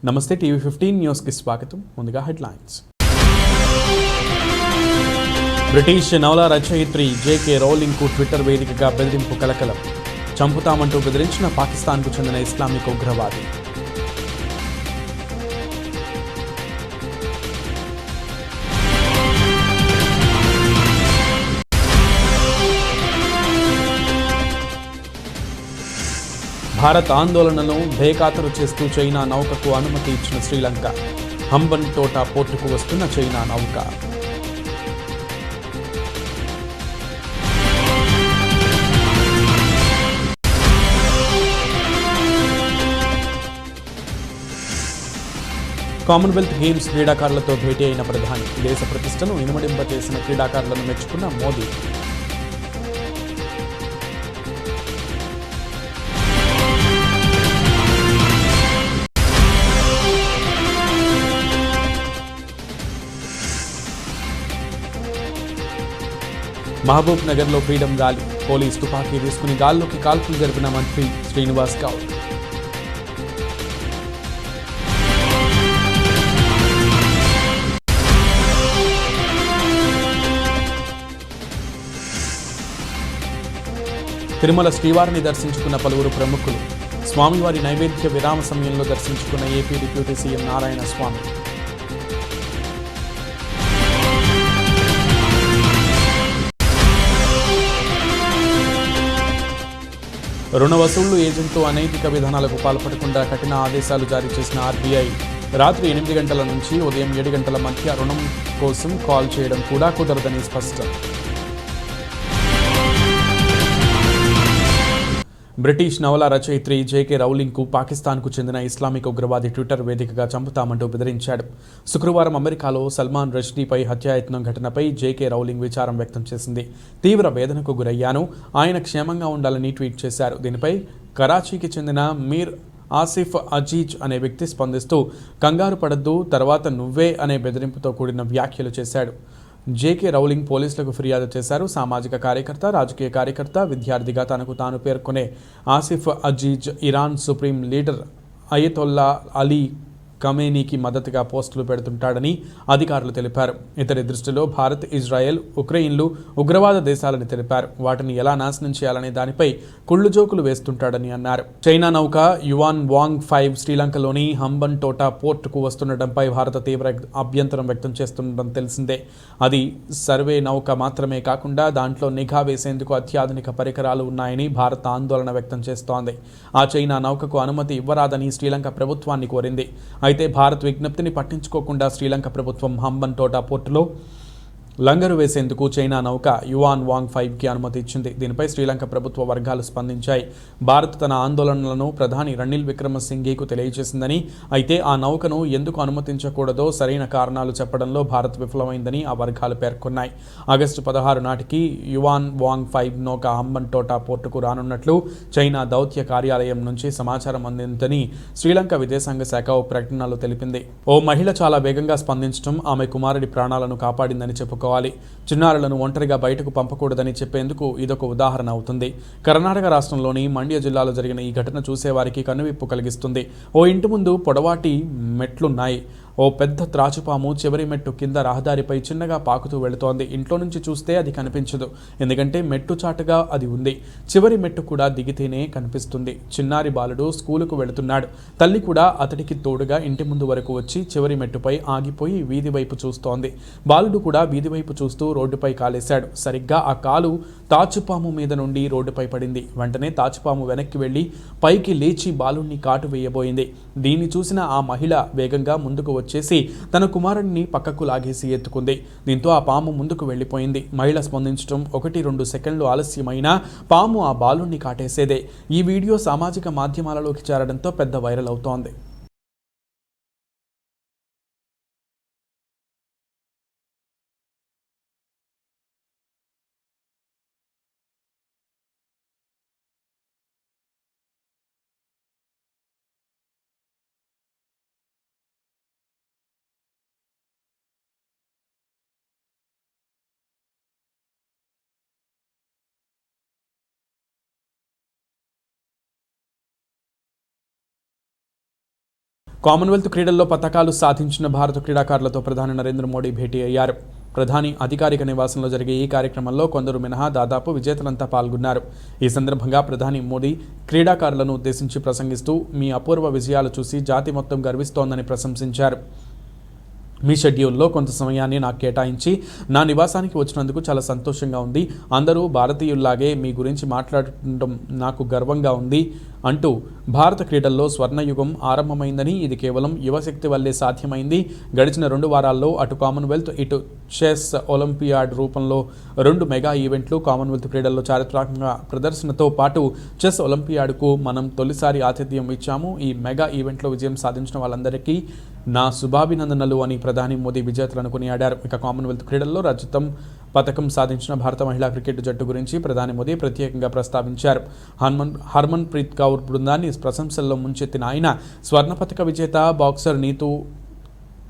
నమస్తే టీవీ 15 న్యూస్కి స్వాగతం. ముందుగా హెడ్లైన్స్. బ్రిటిష్ నవల రచయిత్రి జేకే రౌలింగ్కు ట్విట్టర్ వేదికగా బెదిరింపు కలకలం. చంపుతామంటూ బెదిరించిన పాకిస్తాన్కు చెందిన ఇస్లామిక్ ఉగ్రవాది. భారత్ ఆందోళనను బేఖాతరు చేస్తూ చైనా నౌకకు అనుమతి ఇచ్చిన శ్రీలంక. హంబన్ టోటా పోర్టుకు వస్తున్న చైనా నౌక. కామన్వెల్త్ గేమ్స్ క్రీడాకారులతో భేటీ అయిన ప్రధాని. దేశ ప్రతిష్టను ఇనుమడింపచేసిన క్రీడాకారులను మెచ్చుకున్న మోదీ. మహబూబ్ నగర్లో ఫ్రీడమ్ ర్యాలీ. పోలీస్ తుపాకీ తీసుకుని గాల్లోకి కాల్పులు జరిపిన మంత్రి శ్రీనివాస్ గౌడ్. తిరుమల శ్రీవారిని దర్శించుకున్న పలువురు ప్రముఖులు. స్వామివారి నైవేద్య విరామ సమయంలో దర్శించుకున్న ఏపీ డిప్యూటీ సీఎం నారాయణ స్వామి. రుణ వసూళ్లు ఏజెంట్లు అనైతిక విధానాలకు పాల్పడకుండా కఠిన ఆదేశాలు జారీ చేసిన ఆర్బీఐ. రాత్రి 8 గంటల నుంచి ఉదయం 7 గంటల మధ్య రుణం కోసం కాల్ చేయడం కూడా కుదరదని స్పష్టం. బ్రిటిష్ నవల రచయిత్రి జేకే రౌలింగ్కు పాకిస్తాన్కు చెందిన ఇస్లామిక్ ఉగ్రవాది ట్విట్టర్ వేదికగా చంపుతామంటూ బెదిరించాడు. శుక్రవారం అమెరికాలో సల్మాన్ రష్దీపై హత్యాయత్నం ఘటనపై జేకే రౌలింగ్ విచారం వ్యక్తం చేసింది. తీవ్ర వేదనకు గురయ్యాను, ఆయన క్షేమంగా ఉండాలని ట్వీట్ చేశారు. దీనిపై కరాచీకి చెందిన మీర్ ఆసిఫ్ అజీజ్ అనే వ్యక్తి స్పందిస్తూ కంగారు పడద్దు, తర్వాత నువ్వే అనే బెదిరింపుతో కూడిన వ్యాఖ్యలు చేశాడు. జేకే రౌలింగ్ పోలీసులకు ఫిర్యాదు చేశారు. సామాజిక కార్యకర్త, రాజకీయ కార్యకర్త, విద్యార్థిగా తనకు తాను పేర్కొనే Asif Aziz Iran supreme leader Ayatollah Ali ఖమేనీకి మద్దతుగా పోస్టులు పెడుతుంటాడని అధికారులు తెలిపారు. ఇతడి దృష్టిలో భారత్, ఇజ్రాయెల్, ఉక్రెయిన్లు ఉగ్రవాద దేశాలని తెలిపారు. వాటిని ఎలా నాశనం చేయాలనే దానిపై కుళ్ళు జోకులు వేస్తుంటాడని అన్నారు. చైనా నౌక యువాన్ వాంగ్ 5 శ్రీలంకలోని హంబన్ టోటా పోర్టుకు వస్తుండటంపై భారత తీవ్ర అభ్యంతరం వ్యక్తం చేస్తుండటం తెలిసిందే. అది సర్వే నౌక మాత్రమే కాకుండా దాంట్లో నిఘా వేసేందుకు అత్యాధునిక పరికరాలు ఉన్నాయని భారత్ ఆందోళన వ్యక్తం చేస్తోంది. ఆ చైనా నౌకకు అనుమతి ఇవ్వరాదని శ్రీలంక ప్రభుత్వాన్ని కోరింది. అయితే భారత్ విజ్ఞప్తిని పట్టించుకోకుండా శ్రీలంక ప్రభుత్వం హంబన్ టోటా పోర్టులో లంగరు వేసేందుకు చైనా నౌక యువాన్ వాంగ్ 5కి అనుమతి ఇచ్చింది. దీనిపై శ్రీలంక ప్రభుత్వ వర్గాలు స్పందించాయి. భారత్ తన ఆందోళనలను ప్రధాని రనిల్ విక్రమసింఘేకు తెలియజేసిందని, అయితే ఆ నౌకను ఎందుకు అనుమతించకూడదో సరైన కారణాలు చెప్పడంలో భారత్ విఫలమైందని ఆ వర్గాలు పేర్కొన్నాయి. ఆగస్టు 16 నాటికి యువాన్ వాంగ్ 5 నౌక హంబన్ టోటా పోర్టుకు రానున్నట్లు చైనా దౌత్య కార్యాలయం నుంచి సమాచారం అందిందని శ్రీలంక విదేశాంగ శాఖ ఓ ప్రకటనలో తెలిపింది. ఓ మహిళ చాలా వేగంగా స్పందించడం ఆమె కుమారుడి ప్రాణాలను కాపాడిందని చెప్పుకోవాలి. చిన్నారులను ఒంటరిగా బయటకు పంపకూడదని చెప్పేందుకు ఇదొక ఉదాహరణ అవుతుంది. కర్ణాటక రాష్ట్రంలోని మండ్య జిల్లాలో జరిగిన ఈ ఘటన చూసేవారికి కనువిప్పు కలిగిస్తుంది. ఓ ఇంటి ముందు పొడవాటి మెట్లున్నాయి. ఓ పెద్ద త్రాచుపాము చివరి మెట్టు కింద రహదారిపై చిన్నగా పాకుతూ వెళుతోంది. ఇంట్లో నుంచి చూస్తే అది కనిపించదు, ఎందుకంటే మెట్టు చాటుగా అది ఉంది. చివరి మెట్టు కూడా దిగితేనే కనిపిస్తుంది. చిన్నారి బాలుడు స్కూలుకు వెళుతున్నాడు. తల్లి కూడా అతడికి తోడుగా ఇంటి ముందు వరకు వచ్చి చివరి మెట్టుపై ఆగిపోయి వీధి వైపు చూస్తోంది. బాలుడు కూడా వీధి వైపు చూస్తూ రోడ్డుపై కాలేశాడు. సరిగ్గా ఆ కాలు తాచుపాము మీద నుండి రోడ్డుపై పడింది. వెంటనే తాచుపాము వెనక్కి వెళ్లి పైకి లేచి బాలుడిని కాటు వేయబోయింది. దీన్ని చూసిన ఆ మహిళ వేగంగా ముందుకు వచ్చేసి తన కుమారుడిని పక్కకు లాగేసి ఎత్తుకుంది. దీంతో ఆ పాము ముందుకు వెళ్లిపోయింది. మహిళ స్పందించడం 1-2 సెకండ్లు ఆలస్యమైనా పాము ఆ బాలుడిని కాటేసేదే. ఈ వీడియో సామాజిక మాధ్యమాలలోకి చేరడంతో పెద్ద వైరల్ అవుతోంది. కామన్వెల్త్ క్రీడల్లో పతకాలు సాధించిన భారత క్రీడాకారులతో ప్రధాని నరేంద్ర మోడీ భేటీ అయ్యారు. ప్రధాని అధికారిక నివాసంలో జరిగే ఈ కార్యక్రమంలో కొందరు మినహా దాదాపు విజేతలంతా పాల్గొన్నారు. ఈ సందర్భంగా ప్రధాని మోడీ క్రీడాకారులను ఉద్దేశించి ప్రసంగిస్తూ మీ అపూర్వ విజయాలు చూసి జాతి మొత్తం గర్విస్తోందని ప్రశంసించారు. మీ షెడ్యూల్లో కొంత సమయాన్ని నాకు కేటాయించి నా నివాసానికి వచ్చినందుకు చాలా సంతోషంగా ఉంది. అందరూ భారతీయుల్లాగే మీ గురించి మాట్లాడటం నాకు గర్వంగా ఉంది అంటూ భారత క్రీడల్లో స్వర్ణయుగం ఆరంభమైందని, ఇది కేవలం యువశక్తి వల్లే సాధ్యమైంది. గడిచిన 2 వారాల్లో అటు కామన్వెల్త్ ఇటు చెస్ ఒలింపియాడ్ రూపంలో 2 మెగా ఈవెంట్లు, కామన్వెల్త్ క్రీడల్లో చారిత్రాత్మక ప్రదర్శనతో పాటు చెస్ ఒలింపియాడ్కు మనం తొలిసారి ఆతిథ్యం ఇచ్చాము. ఈ మెగా ఈవెంట్లో విజయం సాధించిన వాళ్ళందరికీ నా శుభాభినందనలు అని ప్రధాని మోదీ విజేతలను కొనియాడారు. ఇక కామన్వెల్త్ క్రీడల్లో రజతం పథకం సాధించిన భారత మహిళా క్రికెట్ జట్టు గురించి ప్రధాని మోదీ ప్రత్యేకంగా ప్రస్తావించారు. హర్మన్ ప్రీత్ కౌర్ బృందాన్ని ప్రశంసల్లో ముంచెత్తిన ఆయన స్వర్ణ పథక విజేత బాక్సర్ నీతూ,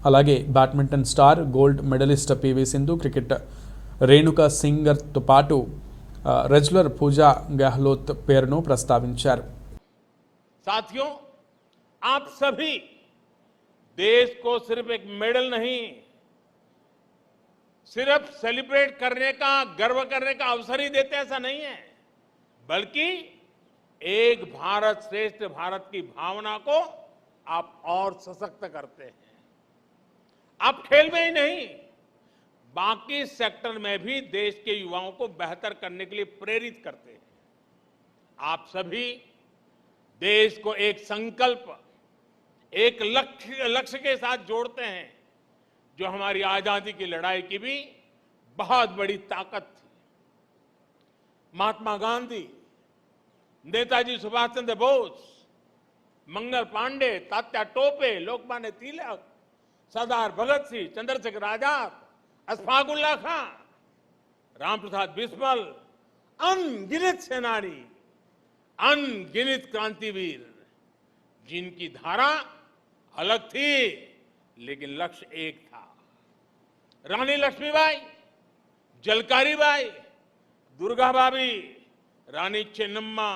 అలాగే badminton star gold medallist PV Sindhu, cricket Renuka సింగర్తో పాటు రెజ్లర్ పూజా గెహ్లోత్ పేరును ప్రస్తావించారు. साथियों, आप सभी देश को सिर्फ एक मेडल नहीं, सिर्फ सेलिब्रेट करने का, गर्व करने का अवसर ही देते ऐसा नहीं है, बल्कि एक भारत श्रेष्ठ भारत की भावना को आप और सशक्त करते हैं. आप खेल में ही नहीं, बाकी सेक्टर में भी देश के युवाओं को बेहतर करने के लिए प्रेरित करते हैं. आप सभी देश को एक संकल्प, एक लक्ष्य के साथ जोड़ते हैं, जो हमारी आजादी की लड़ाई की भी बहुत बड़ी ताकत थी. महात्मा गांधी, नेताजी सुभाष चंद्र बोस, मंगल पांडे, तात्या टोपे, लोकमान्य तिलक, सरदार भगत सिंह, चंद्रशेखर आजाद, अशफाक उल्लाह खां, रामप्रसाद बिस्मिल, अनगिनत सेनानी, अनगिनत क्रांतिवीर, जिनकी धारा अलग थी लेकिन लक्ष्य एक था. रानी लक्ष्मीबाई, जलकारी बाई, दुर्गा भाभी, रानी चेन्नम्मा,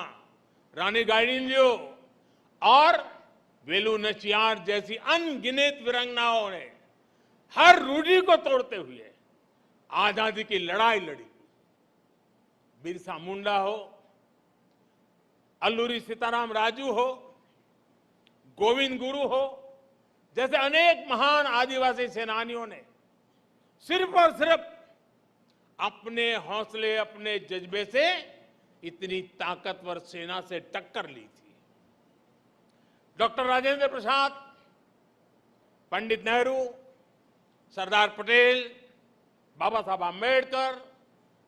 रानी गाइडिंलियो और वेलु नचियार जैसी अनगिनत वीरांगनाओं ने हर रूढ़ी को तोड़ते हुए आजादी की लड़ाई लड़ी. बिरसा मुंडा हो, अल्लूरी सीताराम राजू हो, गोविंद गुरु हो, जैसे अनेक महान आदिवासी सेनानियों ने सिर्फ और सिर्फ अपने हौसले, अपने जज्बे से इतनी ताकतवर सेना से टक्कर ली थी. डॉक्टर राजेंद्र प्रसाद, पंडित नेहरू, सरदार पटेल, बाबा साहब आंबेडकर,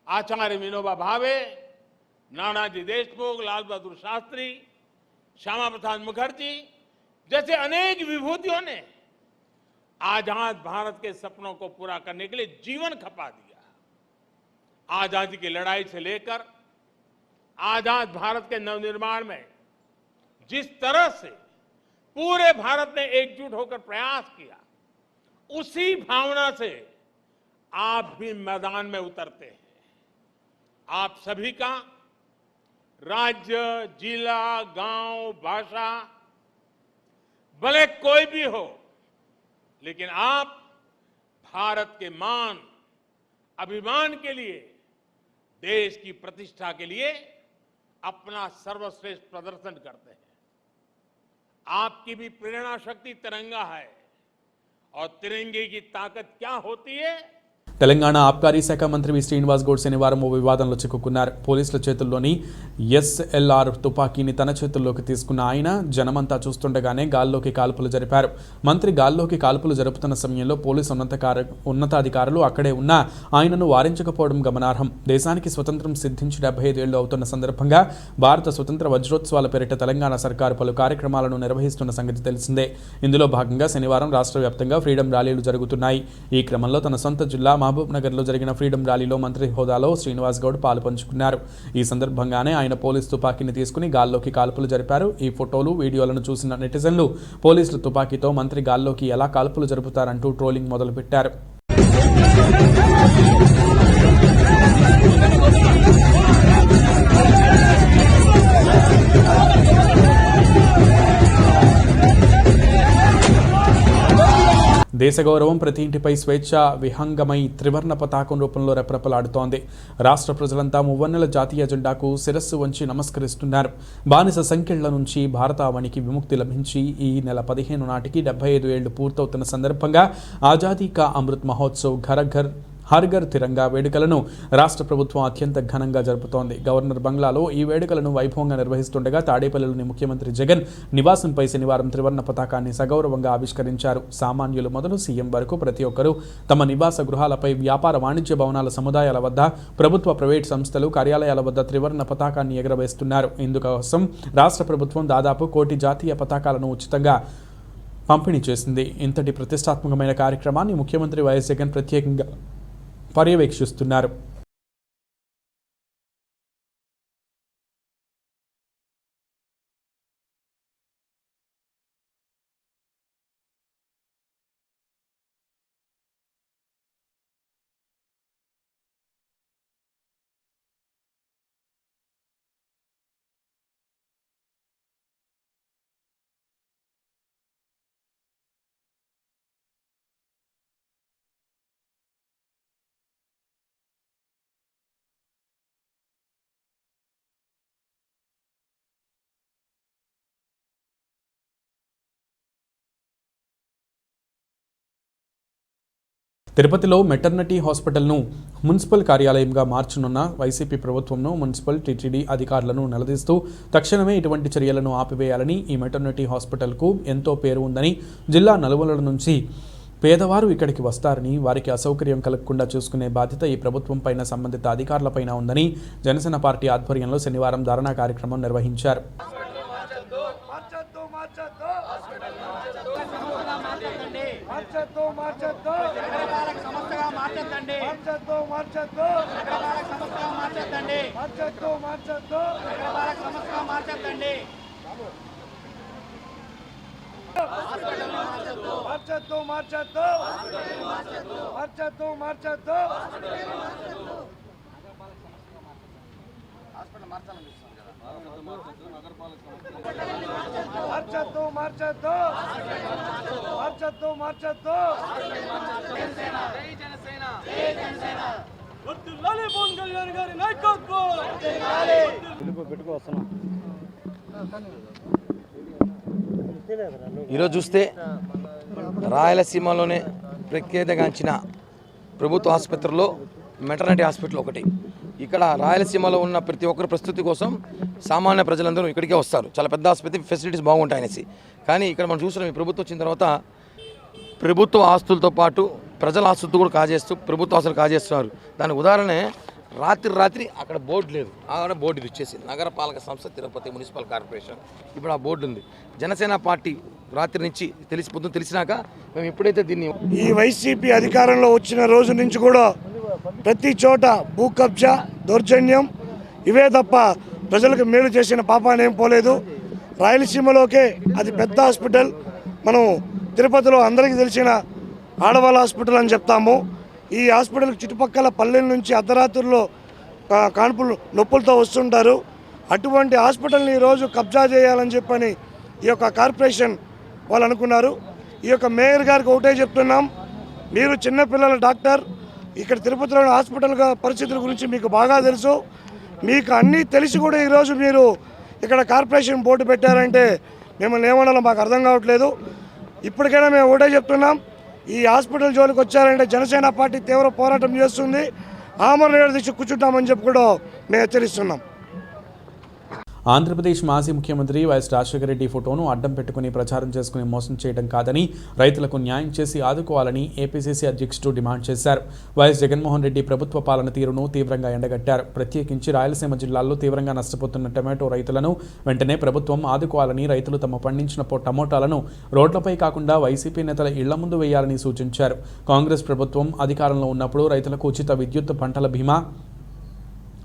आचार्य विनोबा भावे, नानाजी देशमुख, लाल बहादुर शास्त्री, श्यामा प्रसाद मुखर्जी जैसे अनेक विभूतियों ने आजाद भारत के सपनों को पूरा करने के लिए जीवन खपा दिया. आजादी की लड़ाई से लेकर आजाद भारत के नवनिर्माण में जिस तरह से पूरे भारत ने एकजुट होकर प्रयास किया, उसी भावना से आप भी मैदान में उतरते हैं. आप सभी का राज्य, जिला, गांव, भाषा भले कोई भी हो, लेकिन आप भारत के मान, अभिमान के लिए, देश की प्रतिष्ठा के लिए अपना सर्वश्रेष्ठ प्रदर्शन करते हैं. आपकी भी प्रेरणा शक्ति तिरंगा है, और तिरंगे की ताकत क्या होती है? తెలంగాణ ఆబ్కారీ శాఖ మంత్రి వి శ్రీనివాస్ గౌడ్ శనివారం ఓ వివాదంలో చిక్కుకున్నారు. పోలీసుల చేతుల్లోని ఎస్ఎల్ఆర్ తుపాకీని తన చేతుల్లోకి తీసుకున్న ఆయన జనమంతా చూస్తుండగానే గాల్లోకి కాల్పులు జరిపారు. మంత్రి గాల్లోకి కాల్పులు జరుపుతున్న సమయంలో పోలీసు ఉన్నతాధికారులు అక్కడే ఉన్న ఆయనను వారించకపోవడం గమనార్హం. దేశానికి స్వతంత్రం సిద్ధించి 75 ఏళ్లు అవుతున్న సందర్భంగా భారత స్వతంత్ర వజ్రోత్సవాల పేరిట తెలంగాణ సర్కారు పలు కార్యక్రమాలను నిర్వహిస్తున్న సంగతి తెలిసిందే. ఇందులో భాగంగా శనివారం రాష్ట్ర వ్యాప్తంగా ఫ్రీడమ్ ర్యాలీలు జరుగుతున్నాయి. ఈ క్రమంలో తన సొంత జిల్లా మహబూబ్ నగర్లో జరిగిన ఫ్రీడమ్ ర్యాలీలో మంత్రి హోదాలో శ్రీనివాస్ గౌడ్ పాలుపంచుకున్నారు. ఈ సందర్భంగానే ఆయన పోలీసు తుపాకీని తీసుకుని గాల్లోకి కాల్పులు జరిపారు. ఈ ఫోటోలు, వీడియోలను చూసిన నెటిజన్లు పోలీసుల తుపాకీతో మంత్రి గాల్లోకి ఎలా కాల్పులు జరుపుతారంటూ ట్రోలింగ్ మొదలుపెట్టారు. దేశ గౌరవం ప్రతి ఇంటిపై స్వేచ్ఛ విహంగమై త్రివర్ణ పతాకం రూపంలో రెపరెపలాడుతోంది. రాష్ట్ర ప్రజలంతా మువ్వన్నెల జాతీయ జెండాకు శిరస్సు వంచి నమస్కరిస్తున్నారు. బానిస సంకెళ్ల నుంచి భారతావనికి విముక్తి లభించి ఈ నెల 15 నాటికి 75 ఏళ్లు పూర్తవుతున్న సందర్భంగా ఆజాదీ కా అమృత్ మహోత్సవ్ హర్ ఘర్ తిరంగా వేడుకలను రాష్ట్ర ప్రభుత్వం అత్యంత ఘనంగా జరుపుతోంది. గవర్నర్ బంగ్లాలో ఈ వేడుకలను వైభవంగా నిర్వహిస్తుండగా తాడేపల్లిలోని ముఖ్యమంత్రి జగన్ నివాసంపై శనివారం త్రివర్ణ పతాకాన్ని సగౌరవంగా ఆవిష్కరించారు. సామాన్యులు మొదలు సీఎం వరకు ప్రతి ఒక్కరూ తమ నివాస గృహాలపై, వ్యాపార వాణిజ్య భవనాల సముదాయాల వద్ద, ప్రభుత్వ ప్రైవేట్ సంస్థలు కార్యాలయాల వద్ద త్రివర్ణ పతాకాన్ని ఎగరవేస్తున్నారు. ఇందుకోసం రాష్ట్ర ప్రభుత్వం దాదాపు 1 కోటి జాతీయ పతాకాలను ఉచితంగా పంపిణీ చేసింది. ఇంతటి ప్రతిష్టాత్మకమైన కార్యక్రమాన్ని ముఖ్యమంత్రి వైఎస్ జగన్ ప్రత్యేకంగా పర్యవేక్షిస్తున్నారు. తిరుపతిలో మెటర్నిటీ హాస్పిటల్ను మున్సిపల్ కార్యాలయంగా మార్చనున్న వైసీపీ ప్రభుత్వంను మున్సిపల్ టీటీడీ అధికారులను నిలదీస్తూ తక్షణమే ఇటువంటి చర్యలను ఆపివేయాలని, ఈ మెటర్నిటీ హాస్పిటల్కు ఎంతో పేరు ఉందని, జిల్లా నలుమూలల నుంచి పేదవారు ఇక్కడికి వస్తారని, వారికి అసౌకర్యం కలగకుండా చూసుకునే బాధ్యత ఈ ప్రభుత్వం పైన, సంబంధిత అధికారులపైన ఉందని జనసేన పార్టీ ఆధ్వర్యంలో శనివారం ధర్నా కార్యక్రమం నిర్వహించారు. ఈరోజు చూస్తే రాయలసీమలోనే ప్రఖ్యాతిగాంచిన ప్రభుత్వ ఆసుపత్రిలో మెటర్నిటీ హాస్పిటల్ ఒకటి. ఇక్కడ రాయలసీమలో ఉన్న ప్రతి ఒక్కరి ప్రస్తుతి కోసం సామాన్య ప్రజలందరూ ఇక్కడికే వస్తారు. చాలా పెద్ద ఆసుపత్రి, ఫెసిలిటీస్ బాగుంటాయి అనేసి. కానీ ఇక్కడ మనం చూస్తున్నాం, ఈ ప్రభుత్వం వచ్చిన తర్వాత ప్రభుత్వ ఆస్తులతో పాటు ప్రజల ఆస్తులు కూడా కాజేస్తూ ప్రభుత్వ ఆస్తులు కాజేస్తున్నారు. దానికి ఉదాహరణే రాత్రి అక్కడ బోర్డు లేదు, అక్కడ బోర్డు ఇచ్చేసి నగరపాలక సంస్థ తిరుపతి మున్సిపల్ కార్పొరేషన్. ఇప్పుడు ఆ బోర్డు ఉంది. జనసేన పార్టీ రాత్రి నుంచి తెలిసినాక మేము ఎప్పుడైతే దీన్ని ఈ వైసీపీ అధికారంలో వచ్చిన రోజు నుంచి కూడా ప్రతి చోట భూ కబ్జా, దౌర్జన్యం ఇవే తప్ప ప్రజలకు మేలు చేసిన పాపానేం పోలేదు. రాయలసీమలోకే అది పెద్ద హాస్పిటల్. మనం తిరుపతిలో అందరికీ తెలిసిన ఆడవాళ్ళ హాస్పిటల్ అని చెప్తాము. ఈ హాస్పిటల్కి చుట్టుపక్కల పల్లెల నుంచి అర్ధరాత్రుల్లో కాన్పులు నొప్పులతో వస్తుంటారు. అటువంటి హాస్పిటల్ని ఈరోజు కబ్జా చేయాలని చెప్పని ఈ యొక్క కార్పొరేషన్ వాళ్ళు అనుకున్నారు. ఈ యొక్క మేయర్ గారికి ఒకటే చెప్తున్నాం, మీరు చిన్నపిల్లల డాక్టర్, ఇక్కడ తిరుపతిలోని హాస్పిటల్ పరిస్థితుల గురించి మీకు బాగా తెలుసు. మీకు అన్నీ తెలిసి కూడా ఈరోజు మీరు ఇక్కడ కార్పొరేషన్ బోర్డు పెట్టారంటే మిమ్మల్ని ఏమన్నా మాకు అర్థం కావట్లేదు. ఇప్పటికైనా మేము ఒకటే చెప్తున్నాం, ఈ హాస్పిటల్ జోలికి వచ్చారంటే జనసేన పార్టీ తీవ్ర పోరాటం చేస్తుంది. ఆమరణ దీక్ష కూర్చుంటామని చెప్పి కూడా మేము హెచ్చరిస్తున్నాం. ఆంధ్రప్రదేశ్ మాజీ ముఖ్యమంత్రి వైఎస్ రాజశేఖర రెడ్డి ఫోటోను అడ్డం పెట్టుకుని ప్రచారం చేసుకుని మోసం చేయడం కాదని, రైతులకు న్యాయం చేసి ఆదుకోవాలని ఏపీసీసీ అధ్యక్షుడు డిమాండ్ చేశారు. వైఎస్ జగన్మోహన్ రెడ్డి ప్రభుత్వ పాలన తీరును తీవ్రంగా ఎండగట్టారు. ప్రత్యేకించి రాయలసీమ జిల్లాల్లో తీవ్రంగా నష్టపోతున్న టమాటో రైతులను వెంటనే ప్రభుత్వం ఆదుకోవాలని, రైతులు తమ పండించిన టమోటాలను రోడ్లపై కాకుండా వైసీపీ నేతల ఇళ్ల ముందు వేయాలని సూచించారు. కాంగ్రెస్ ప్రభుత్వం అధికారంలో ఉన్నప్పుడు రైతులకు ఉచిత విద్యుత్, పంటల బీమా,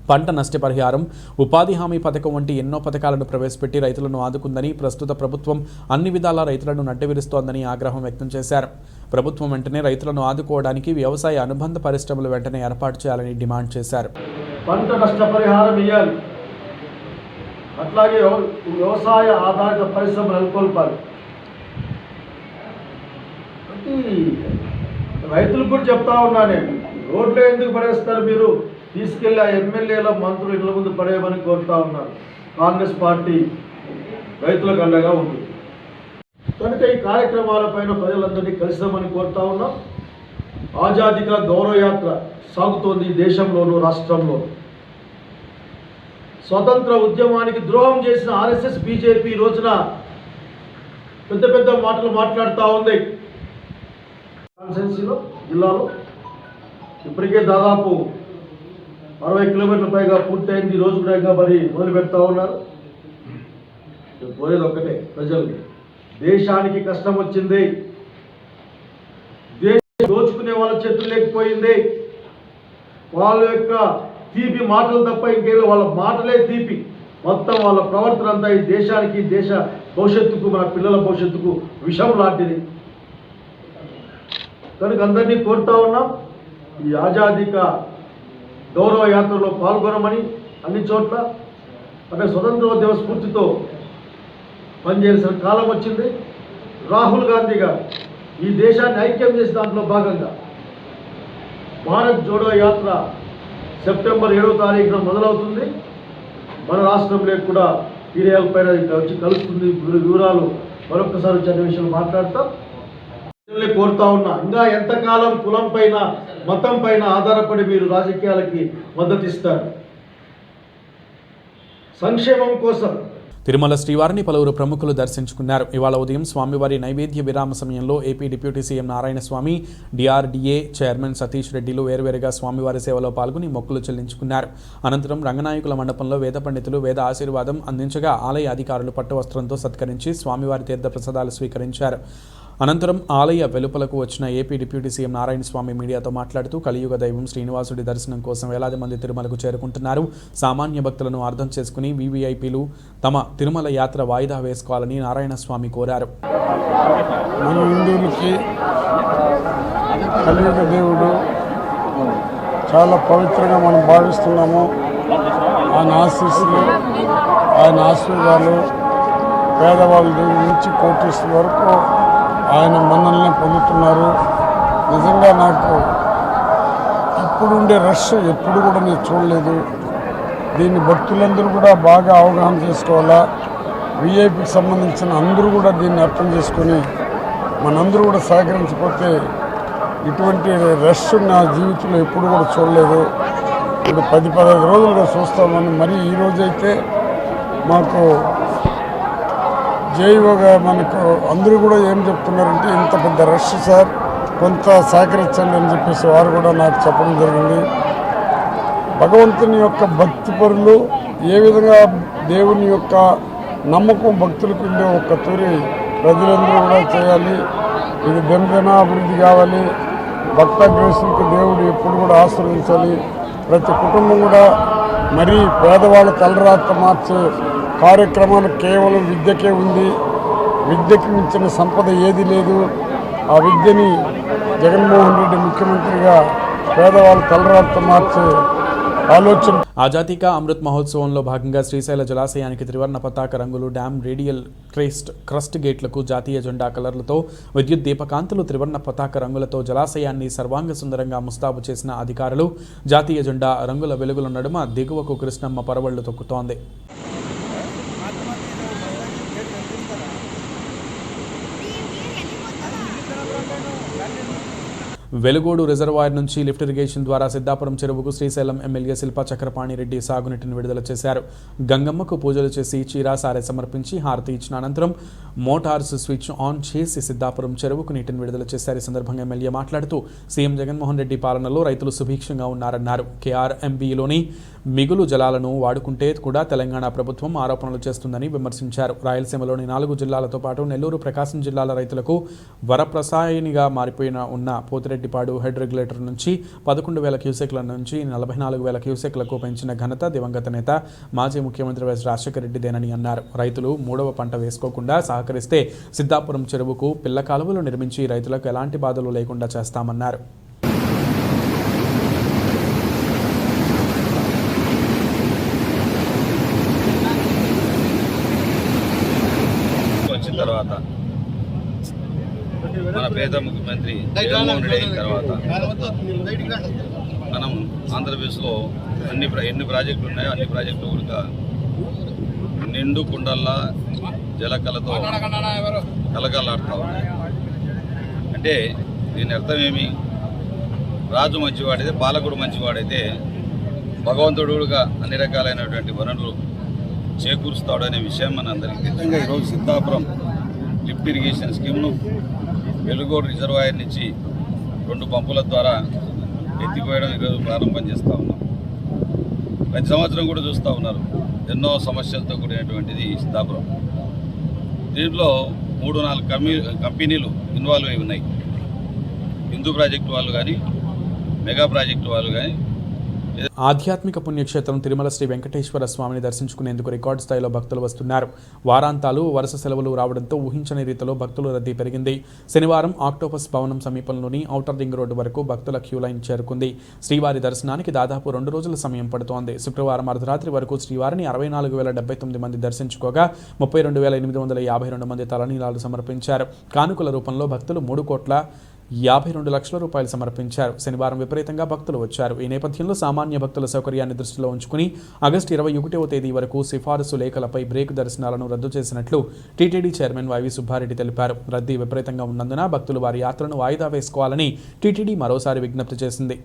పంట నష్టపరిహారం, ఉపాధి హామీ పథకం వంటి ఎన్నో పథకాలను ప్రవేశపెట్టి రైతులను ఆదుకుందని, ప్రస్తుత ప్రభుత్వం అన్ని విధాలా రైతులను నడ్డవిరుస్తోందని ఆగ్రహం వ్యక్తం చేశారు. ప్రభుత్వం వెంటనే రైతులను ఆదుకోవడానికి వ్యవసాయ అనుబంధ పరిశ్రమలు వెంటనే ఏర్పాటు చేయాలని డిమాండ్ చేశారు. పంట నష్టపరిహారం ఇవ్వాలి, అట్లాగే వ్యవసాయ ఆధారిత పరిశ్రమలు నెలకొల్పాలి. ప్రతి రైతులకు కూడా చెప్తా ఉన్నా నేను, రోడ్లో ఎందుకు పడేస్తారు మీరు, తీసుకెళ్ళి ఆ ఎమ్మెల్యేల మంత్రులు ఇళ్ళ ముందు పడేయమని కోరుతా ఉన్నారు. కాంగ్రెస్ పార్టీ రైతులకు అండగా ఉంది కనుక ఈ కార్యక్రమాలపైన ప్రజలందరినీ కలిసామని కోరుతా ఉన్నాం. ఆజాదీ కా గౌరవ యాత్ర సాగుతోంది ఈ దేశంలోనూ రాష్ట్రంలో. స్వతంత్ర ఉద్యమానికి ద్రోహం చేసిన ఆర్ఎస్ఎస్ బీజేపీ ఈ రోజున పెద్ద పెద్ద మాటలు మాట్లాడుతూ ఉంది. కాన్స్టిట్యున్సీలో జిల్లాలో ఇప్పటికే దాదాపు 60 కిలోమీటర్ల పైగా పూర్తయింది. ఈ రోజు కూడా ఇంకా మరి మొదలు పెడతా ఉన్నారు. పోయేది ఒక్కటే, ప్రజలకి దేశానికి కష్టం వచ్చింది, దేశం దోచుకునే వాళ్ళ చేతులు లేకపోయింది. వాళ్ళ యొక్క తీపి మాటలు తప్ప ఇంకేదో, వాళ్ళ మాటలే తీపి, మొత్తం వాళ్ళ ప్రవర్తన అంతా ఈ దేశానికి, దేశ భవిష్యత్తుకు, మన పిల్లల భవిష్యత్తుకు విషం లాంటిది. కనుక అందరినీ కోరుతా ఉన్నాం, ఈ ఆజాదీ కా గౌరవ యాత్రలో పాల్గొనమని అన్ని చోట్ల. అంటే స్వతంత్రోద్యమ స్ఫూర్తితో పనిచేయాల్సిన కాలం వచ్చింది. రాహుల్ గాంధీ గారు ఈ దేశాన్ని ఐక్యం చేసిన దాంట్లో భాగంగా భారత్ జోడో యాత్ర సెప్టెంబర్ 7వ తారీఖున మొదలవుతుంది. మన రాష్ట్రంలో కూడా పైన వచ్చి కలుస్తుంది. వివరాలు మరొకసారి వచ్చే విషయాలు మాట్లాడతాం. కోరుతా ఉన్నా, ఇంకా ఎంతకాలం కులం పైన, మతం పైన ఆధారపడి మీరు రాజకీయాలకి మద్దతు ఇస్తారు? సంక్షేమం కోసం తిరుమల శ్రీవారిని పలువురు ప్రముఖులు దర్శించుకున్నారు. ఇవాళ ఉదయం స్వామివారి నైవేద్య విరామ సమయంలో AP deputy CM Narayanaswamy, DRDA chairman Satish రెడ్డిలు వేర్వేరుగా స్వామివారి సేవలో పాల్గొని మొక్కులు చెల్లించుకున్నారు. అనంతరం రంగనాయకుల మండపంలో వేద పండితులు వేద ఆశీర్వాదం అందించగా ఆలయ అధికారులు పట్టు వస్త్రంతో సత్కరించి స్వామివారి తీర్థ ప్రసాదాలు స్వీకరించారు. అనంతరం ఆలయ వెలుపలకు వచ్చిన ఏపీ డిప్యూటీ సీఎం నారాయణస్వామి మీడియాతో మాట్లాడుతూ కలియుగ దైవం శ్రీనివాసుడి దర్శనం కోసం వేలాది మంది తిరుమలకు చేరుకుంటున్నారు. సామాన్య భక్తులను అర్థం చేసుకుని వీవీఐపీలు తమ తిరుమల యాత్ర వాయిదా వేసుకోవాలని నారాయణస్వామి కోరారు. మన హిందువులకి కలియుగ దేవుడు చాలా పవిత్రంగా మనం భావిస్తున్నాము. ఆయన ఆశీస్సులు, ఆయన ఆశీర్వాదాలు పేదవాళ్ళ దగ్గర నుంచి కోటీశ్వరుల వరకు ఆయన మన్నల్ని పొందుతున్నారు. నిజంగా నాకు ఇప్పుడుండే రష్ ఎప్పుడు కూడా నేను చూడలేదు. దీన్ని భక్తులందరూ కూడా బాగా అవగాహన చేసుకోవాలా. వీఐపీకి సంబంధించిన అందరూ కూడా దీన్ని అర్థం చేసుకొని మనందరూ కూడా సహకరించకపోతే ఇటువంటి రష్ నా జీవితంలో ఎప్పుడు కూడా చూడలేదు. ఇప్పుడు 10-15 రోజులుగా చూస్తామని. మరి ఈరోజైతే మాకు జైవోగా మనకు అందరూ కూడా ఏం చెప్తున్నారంటే, ఇంత పెద్ద రష్ సార్, కొంత సహకరించండి అని చెప్పేసి వారు కూడా నాకు చెప్పడం జరిగింది. భగవంతుని యొక్క భక్తి పరులు ఏ విధంగా దేవుని యొక్క నమ్మకం భక్తులకు ఉండే ఒక్క తూరి ప్రజలందరూ కూడా చేయాలి. ఇది దినదిన అభివృద్ధి కావాలి. భక్తాగ్రేసులకు దేవుడు ఎప్పుడు కూడా ఆశీర్వదించాలి. ప్రతి కుటుంబం కూడా మరీ పేదవాళ్ళ తలరాత మార్చే కార్యక్రమాలు కేవలం విద్యకే ఉంది. విద్యకి మించిన సంపద ఏది లేదు. ఆ విద్యని జగన్మోహన్ రెడ్డి ముఖ్యమంత్రిగా పేదవాళ్ళ తలరాత మార్చే ఆలోచన. ఆజాదీ కా అమృత్ మహోత్సవంలో భాగంగా శ్రీశైల జలాశయానికి త్రివర్ణ పతాక రంగులు, డ్యామ్ రేడియల్ క్రస్ట్ గేట్లకు జాతీయ జెండా కలర్లతో, విద్యుత్ దీపకాంతులు, త్రివర్ణ పతాక రంగులతో జలాశయాన్ని సర్వాంగ సుందరంగా ముస్తాబు చేసిన అధికారులు. జాతీయ జెండా రంగుల వెలుగుల నడుమ దిగువకు కృష్ణమ్మ పరవళ్లు తొక్కుతోంది. వెలుగోడు రిజర్వాయర్ నుంచి లిఫ్ట్ ఇరిగేషన్ ద్వారా సిద్ధాపురం చెరువుకు శ్రీశైలం ఎమ్మెల్యే శిల్పా చక్రపాణి రెడ్డి సాగునీటిని విడుదల చేశారు. గంగమ్మకు పూజలు చేసి చీరా సారె సమర్పించి హారతి ఇచ్చిన అనంతరం మోటార్స్ స్విచ్ ఆన్ చేసి సిద్ధాపురం చెరువుకు నీటిని విడుదల చేశారు. ఈ సందర్భంగా ఎమ్మెల్యే మాట్లాడుతూ సీఎం జగన్మోహన్ రెడ్డి పాలనలో రైతులు సుభిక్షంగా ఉన్నారన్నారు. కేఆర్ఎంబీలోని మిగులు జలాలను వాడుకుంటే కూడా తెలంగాణ ప్రభుత్వం ఆరోపణలు చేస్తుందని విమర్శించారు. రాయలసీమలోని 4 జిల్లాలతో పాటు నెల్లూరు, ప్రకాశం జిల్లాల రైతులకు వరప్రసాయనిగా మారిపోయిన ఉన్న పోతిరెడ్డిపాడు హెడ్ రెగ్యులేటర్ నుంచి 11,000 క్యూసెక్ల నుంచి 44,000 క్యూసెక్లకు పెంచిన ఘనత దివంగత నేత మాజీ ముఖ్యమంత్రి వైఎస్ రాజశేఖర రెడ్డిదేనని అన్నారు. రైతులు 3వ పంట వేసుకోకుండా సహకరిస్తే సిద్ధాపురం చెరువుకు పిల్ల కాలువలు నిర్మించి రైతులకు ఎలాంటి బాధలు లేకుండా చేస్తామన్నారు. తర్వాత మన పేద ముఖ్యమంత్రి ముఖ్యమంత్రి జగన్మోహన్ రెడ్డి అయిన తర్వాత మనం ఆంధ్రప్రదేశ్లో ఎన్ని ప్రాజెక్టులు ఉన్నాయో అన్ని ప్రాజెక్టులు కూడా నిండు కుండల్లా జలకలతో కలకలాడుతూ ఉన్నాయి. అంటే దీని అర్థమేమి? రాజు మంచివాడైతే, పాలకుడు మంచివాడైతే భగవంతుడుగా అన్ని రకాలైనటువంటి వనరులు చేకూరుస్తాడు అనే విషయం మన అందరికీ తెలిసిందే. ఈరోజు సిద్ధాపురం లిఫ్ట్ ఇరిగేషన్ స్కీమ్ను వెలుగోడు రిజర్వాయర్ నుంచి 2 పంపుల ద్వారా ఎత్తిపోయడం ఈరోజు ప్రారంభం చేస్తూ ఉన్నాం. ప్రతి సంవత్సరం కూడా చూస్తూ ఉన్నారు ఎన్నో సమస్యలతో కూడినటువంటిది సిద్ధాపురం. దీంట్లో 3-4 కంపెనీలు ఇన్వాల్వ్ అయి ఉన్నాయి. హిందూ ప్రాజెక్టు వాళ్ళు కానీ, మెగా ప్రాజెక్టు వాళ్ళు కానీ. ఆధ్యాత్మిక పుణ్యక్షేత్రం తిరుమల శ్రీ వెంకటేశ్వర స్వామిని దర్శించుకునేందుకు రికార్డు స్థాయిలో భక్తులు వస్తున్నారు. వారాంతాలు, వరుస సెలవులు రావడంతో ఊహించని రీతిలో భక్తుల రద్దీ పెరిగింది. శనివారం ఆక్టోపస్ భవనం సమీపంలోని ఔటర్ రింగ్ రోడ్డు వరకు భక్తుల క్యూ లైన్ చేరుకుంది. శ్రీవారి దర్శనానికి దాదాపు 2 రోజుల సమయం పడుతోంది. శుక్రవారం అర్ధరాత్రి వరకు శ్రీవారిని 64,079 మంది దర్శించుకోగా 32,852 మంది తలనీలాలు సమర్పించారు. కానుకల రూపంలో భక్తులు 3,52 లక్షల రూపాయలు సమర్పించారు. శనివారం విపరీతంగా భక్తులు వచ్చారు. ఈ నేపథ్యంలో సామాన్య భక్తుల సౌకర్యాన్ని దృష్టిలో ఉంచుకుని ఆగస్టు 21వ తేదీ వరకు సిఫారసు లేఖలపై బ్రేక్ దర్శనాలను రద్దు చేసినట్లు టీటీడీ చైర్మన్ వైవి సుబ్బారెడ్డి తెలిపారు. రద్దీ విపరీతంగా ఉన్నందున భక్తులు వారి యాత్రను వాయిదా వేసుకోవాలని టీటీడీ మరోసారి విజ్ఞప్తి చేసింది.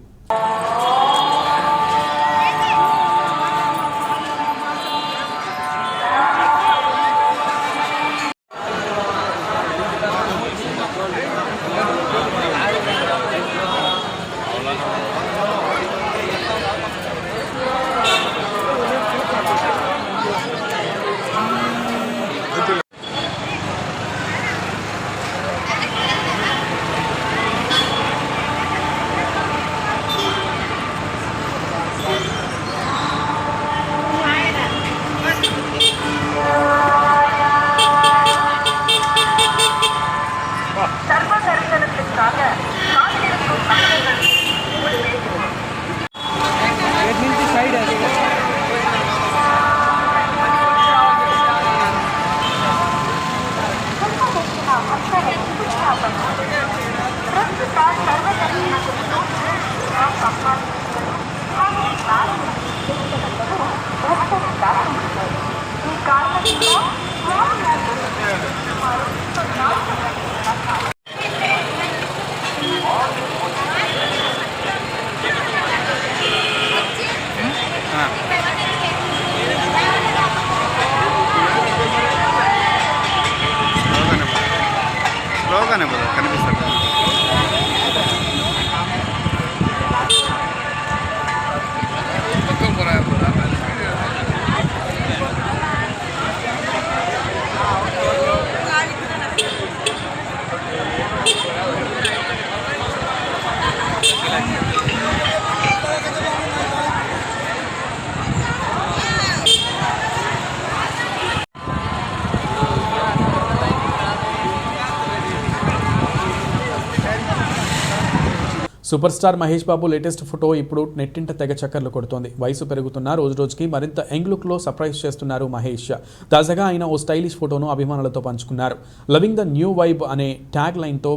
Super star Mahesh Babu latest photo ఇప్పుడు నెట్టింట తెగ చక్కర్లు కొడుతోంది. వయసు పెరుగుతున్న రోజుకి మరింత యంగ్ లుక్లో సర్ప్రైజ్ చేస్తున్నారు మహేష్. తాజాగా ఆయన ఓ స్టైలిష్ ఫోటోను అభిమానులతో పంచుకున్నారు. లవింగ్ ద న్యూ వైబ్ అనే ట్యాగ్ లైన్తో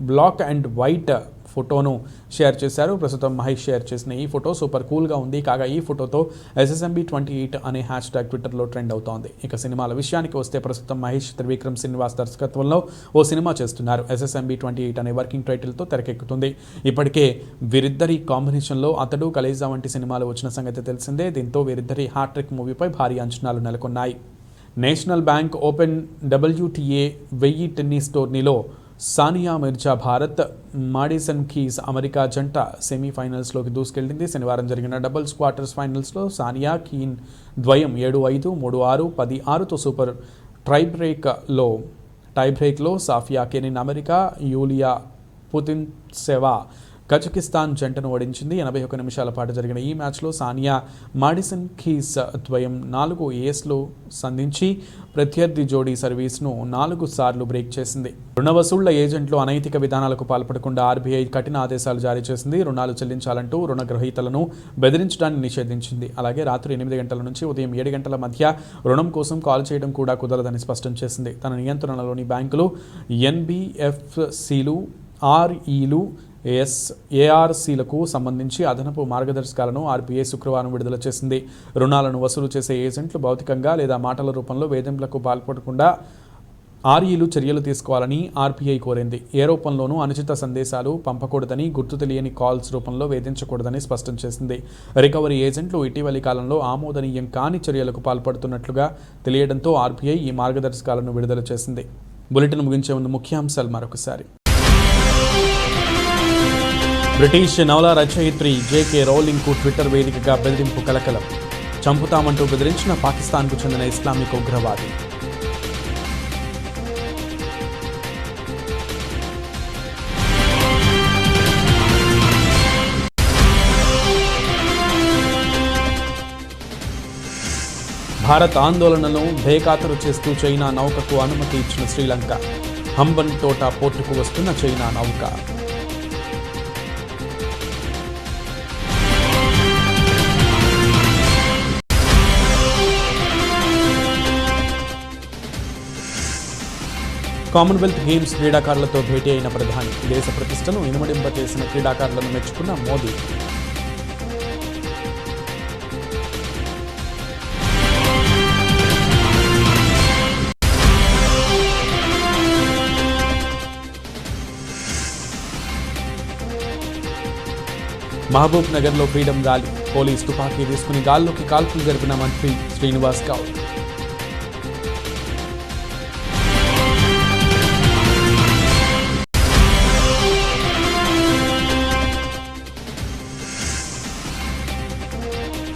బ్లాక్ అండ్ వైట్ ఫోటోను షేర్ చేశారు. ప్రస్తుతం మహేష్ షేర్ చేసిన ఈ ఫోటో సూపర్ కూల్గా ఉంది. కాగా ఈ ఫోటోతో SSMB28 అనే హ్యాష్ ట్యాగ్ ట్విట్టర్లో ట్రెండ్ అవుతోంది. ఇక సినిమాల విషయానికి వస్తే ప్రస్తుతం మహేష్ త్రివిక్రమ్ శ్రీనివాస్ దర్శకత్వంలో ఓ సినిమా చేస్తున్నారు. SSMB28 అనే వర్కింగ్ టైటిల్తో తెరకెక్కుతుంది. ఇప్పటికే వీరిద్దరి కాంబినేషన్లో అతడు, కలేజా వంటి సినిమాలు వచ్చిన సంగతి తెలిసిందే. దీంతో వీరిద్దరి హ్యాట్రిక్ మూవీపై భారీ అంచనాలు నెలకొన్నాయి. National Bank Open WTA 1000 tennis టోర్నీలో Sania Mirza Bharat, Madison Keys America జంట సెమీఫైనల్స్లోకి దూసుకెళ్లింది. శనివారం జరిగిన డబుల్స్ క్వార్టర్స్ ఫైనల్స్లో సానియా కీన్ ద్వయం 7-5, 3-6, 10-6తో సూపర్ టైబ్రేక్లో Sofia Kenin America, Yulia Putintseva Kazakhstan జంటను ఓడించింది. 81 నిమిషాల పాటు జరిగిన ఈ మ్యాచ్లో సానియా మాడిసన్ కీస్ ద్వయం 4 ఏస్లు సంధించి ప్రత్యర్థి జోడీ సర్వీస్ను 4 సార్లు బ్రేక్ చేసింది. రుణ వసూళ్ల ఏజెంట్లు అనైతిక విధానాలకు పాల్పడకుండా RBI కఠిన ఆదేశాలు జారీ చేసింది. రుణాలు చెల్లించాలంటూ రుణగ్రహీతలను బెదిరించడాన్ని నిషేధించింది. అలాగే రాత్రి 8 గంటల నుంచి ఉదయం 7 గంటల మధ్య రుణం కోసం కాల్ చేయడం కూడా కుదరదని స్పష్టం చేసింది. తన నియంత్రణలోని బ్యాంకులు, NBFCలు ఆర్ఈలు ఏఆర్సీలకు సంబంధించి అదనపు మార్గదర్శకాలను ఆర్బీఐ శుక్రవారం విడుదల చేసింది. రుణాలను వసూలు చేసే ఏజెంట్లు భౌతికంగా లేదా మాటల రూపంలో వేధింపులకు పాల్పడకుండా ఆర్ఈలు చర్యలు తీసుకోవాలని ఆర్బీఐ కోరింది. ఏ రూపంలోనూ అనుచిత సందేశాలు పంపకూడదని, గుర్తు తెలియని కాల్స్ రూపంలో వేధించకూడదని స్పష్టం చేసింది. రికవరీ ఏజెంట్లు ఇటీవలి కాలంలో ఆమోదనీయం కాని చర్యలకు పాల్పడుతున్నట్లుగా తెలియడంతో ఆర్బీఐ ఈ మార్గదర్శకాలను విడుదల చేసింది. బులెటిన్ ముగించే ముందు ముఖ్యాంశాలు మరొకసారి. బ్రిటిష్ నవల రచయిత్రి జేకే రౌలింగ్కు ట్విట్టర్ వేదికగా బెదిరింపు కలకలం. చంపుతామంటూ బెదిరించిన పాకిస్తాన్కు చెందిన ఇస్లామిక్ ఉగ్రవాది. భారత్ ఆందోళనను బేఖాతరు చేస్తూ చైనా నౌకకు అనుమతి ఇచ్చిన శ్రీలంక. హంబన్ తోట పోర్టుకు వస్తున్న చైనా నౌక. కామన్వెల్త్ గేమ్స్ క్రీడాకారులతో భేటీ అయిన ప్రధాని. దేశ ప్రతిష్టను ఇనుమడింప చేసిన క్రీడాకారులను మెచ్చుకున్న మోదీ. మహబూబ్ నగర్లో ఫ్రీడమ్ ర్యాలీ. పోలీస్ తుపాకీ తీసుకుని గాల్లోకి కాల్పులు జరిపిన మంత్రి శ్రీనివాస్ గౌడ్.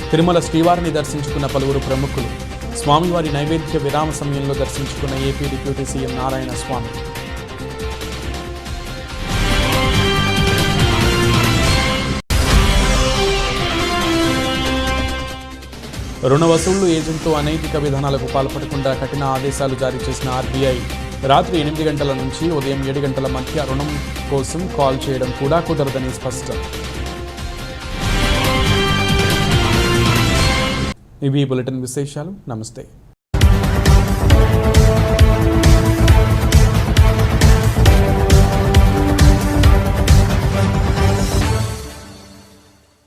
తిరుమల శ్రీవారిని దర్శించుకున్న పలువురు ప్రముఖులు. స్వామివారి నైవేద్య విరామ సమయంలో దర్శించుకున్న ఏపీ డిప్యూటీ సీఎం నారాయణ స్వామి. రుణ వసూళ్లు ఏజెంట్లు అనైతిక విధానాలకు పాల్పడకుండా కఠిన ఆదేశాలు జారీ చేసిన ఆర్బీఐ. రాత్రి 8 గంటల నుంచి ఉదయం 7 గంటల మధ్య రుణం కోసం కాల్ చేయడం కూడా కుదరదని స్పష్టం. ఇవి బులెటిన్ విశేషాలు. నమస్తే.